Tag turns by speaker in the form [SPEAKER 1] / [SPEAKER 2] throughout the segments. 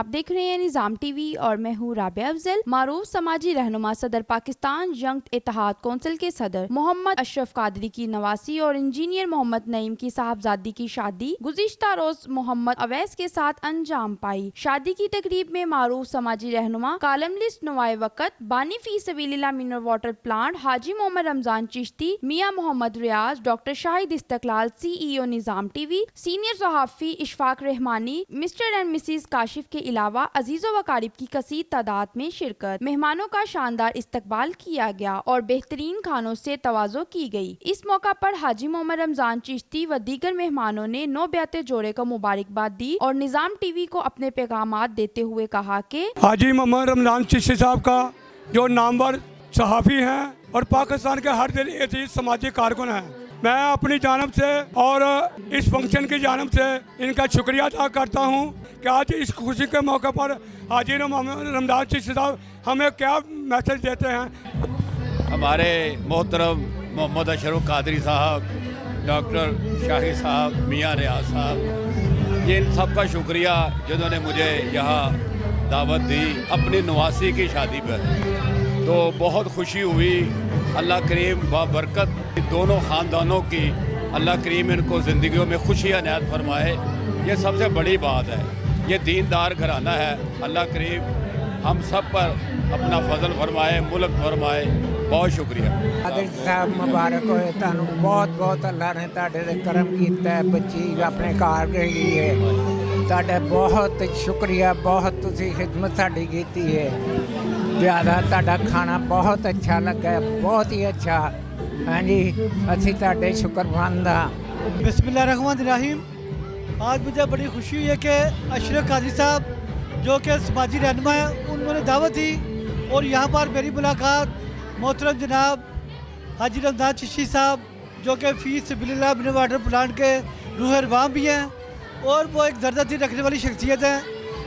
[SPEAKER 1] आप देख रहे हैं निजाम टीवी और मैं हूँ राबिया अफजल। मारूफ समाजी रहनुमा सदर पाकिस्तान जंग इत्तेहाद कौंसिल के सदर मोहम्मद अशरफ कादरी की नवासी और इंजीनियर मोहम्मद नईम की साहबजादी की शादी गुज़िश्ता रोज मोहम्मद अवैस के साथ अंजाम पाई। शादी की तकरीब में मारूफ समाजी रहनुमा कालम लिस्ट नुवाए वक़्त बानी फी सबीलिल्लाह mineral water plant Haji Muhammad Ramzan Chishti, Mian Muhammad Riaz, doctor Shahid Istaqlal CEO Nizam TV, senior सहाफ़ी Ishfaq Rehmani, mister and Mrs Kashif के अलावा अजीज़ो वकारिब की कसीर तादाद में शिरकत। मेहमानों का शानदार इस्तकबाल किया गया और बेहतरीन खानों से तवाज़ो की गई। इस मौका पर हाजी मोहम्मद रमजान चिश्ती व दीगर मेहमानों ने नौ ब्याते जोड़े को मुबारकबाद दी और निजाम टीवी को अपने पैगामात देते हुए कहा कि
[SPEAKER 2] हाजी मोहम्मद रमजान चिश्ती साहब का जो नामवर सहाफ़ी हैं और पाकिस्तान के हर दिल अजीज समाजी कारकुन हैं, मैं अपनी जानब से और इस फंक्शन की जानब से इनका शुक्रिया अदा करता हूँ कि आज इस खुशी के मौके पर हाजी मोहम्मद रमजान चिश्ती साहब हमें क्या मैसेज देते हैं।
[SPEAKER 3] हमारे मोहतरम मोहम्मद अशरफ कादरी साहब, डॉक्टर शाहिद साहब, मियाँ रियाज साहब, ये इन सब का शुक्रिया जिन्होंने मुझे यहाँ दावत दी अपनी नवासी की शादी पर। तो बहुत खुशी हुई। अल्लाह करीम बाबरकत दोनों ख़ानदानों की अल्लाह करीम इनको ज़िंदगियों में खुशियाँ इनायत फरमाए। ये सबसे बड़ी बात है। ये दीनदार घराना है। अल्लाह करीम हम सब पर अपना फजल फरमाए, मुल्क फरमाए। बहुत शुक्रिया।
[SPEAKER 4] कादरी साहब मुबारक होए, तुहानू बहुत बहुत अल्लाह ने तुहाडे ते करम कीता है, बच्ची अपने घर गई है। तुहाडा बहुत शुक्रिया, बहुत तुसी खिदमत साडी कीती है। ज़्यादा तुहाडा खाना बहुत अच्छा लगा, बहुत ही अच्छा। हाँ जी, असी तुहाडे शुक्रमंद हाँ।
[SPEAKER 5] बिस्मिल्लाहिर्रहमानिर्रहीम। आज मुझे बड़ी खुशी हुई है कि अशरफ कादरी साहब जो कि समाजी रहनुमा है, उन्होंने दावत दी और यहाँ पर मेरी मुलाकात मोहतरम जनाब हाजी रमजान चिश्ती साहब जो कि फी सबीलिल्लाह मिनरल वाटर प्लांट के रूह अरवाम भी हैं और वो एक दर्जा दिल रखने वाली शख्सियत हैं।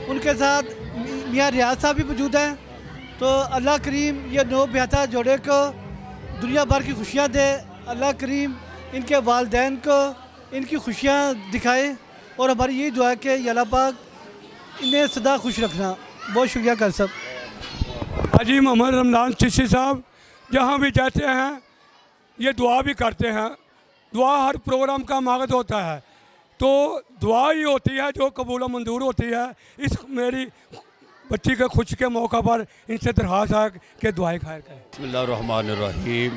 [SPEAKER 5] उनके साथ मियाँ रियाज साहब भी मौजूद हैं। तो अल्लाह करीम ये नौ ब्याता जोड़े को दुनिया भर की खुशियाँ दे। अल्लाह करीम इनके वालिदैन को इनकी खुशियाँ दिखाए और हमारी यही दुआ है कि अल्लाह पाक इन्हें सदा खुश रखना। बहुत शुक्रिया कर सब।
[SPEAKER 2] हाजी मोहम्मद रमजान चिश्ती साहब जहाँ भी जाते हैं ये दुआ भी करते हैं। दुआ हर प्रोग्राम का मकसद होता है, तो दुआ ही होती है जो कबूल मंजूर होती है। इस मेरी बच्ची के खुश के मौका पर इनसे दरख्वास्त है कि दुआएं खैर करें।
[SPEAKER 3] बिस्मिल्लाहिर्रहमानिर्रहीम।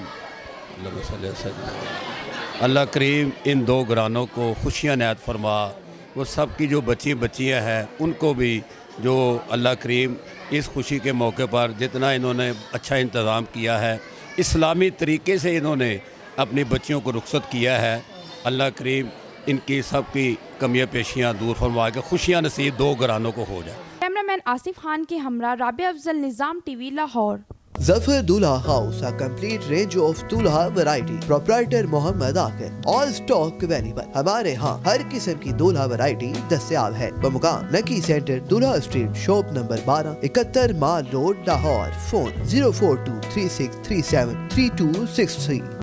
[SPEAKER 3] अल्लाह करीम इन दो घरानों को खुशियाँ इनायत फरमा। वो सब की जो बच्चियाँ हैं उनको भी जो अल्लाह करीम इस खुशी के मौके पर जितना इन्होंने अच्छा इंतज़ाम किया है, इस्लामी तरीके से इन्होंने अपनी बच्चियों को रुखसत किया है। अल्लाह करीम इनकी सब की कमियाँ पेशियाँ दूर फरमा के खुशियाँ नसीब दो घरानों को हो जाए।
[SPEAKER 1] कैमरामैन आसिफ खान के हमरा Rabia Afzal, Nizam TV, Lahore.
[SPEAKER 6] Zafar Dulha House, a complete range of dulha variety. Proprietor Muhammad Aqib. All stock available. हमारे यहाँ हर किस्म की दूल्हा वैरायटी दस्तयाब है। बमुकाम नकी सेंटर, दूल्हा स्ट्रीट, शॉप नंबर 12, 71 माल रोड, लाहौर। फोन 04236373263।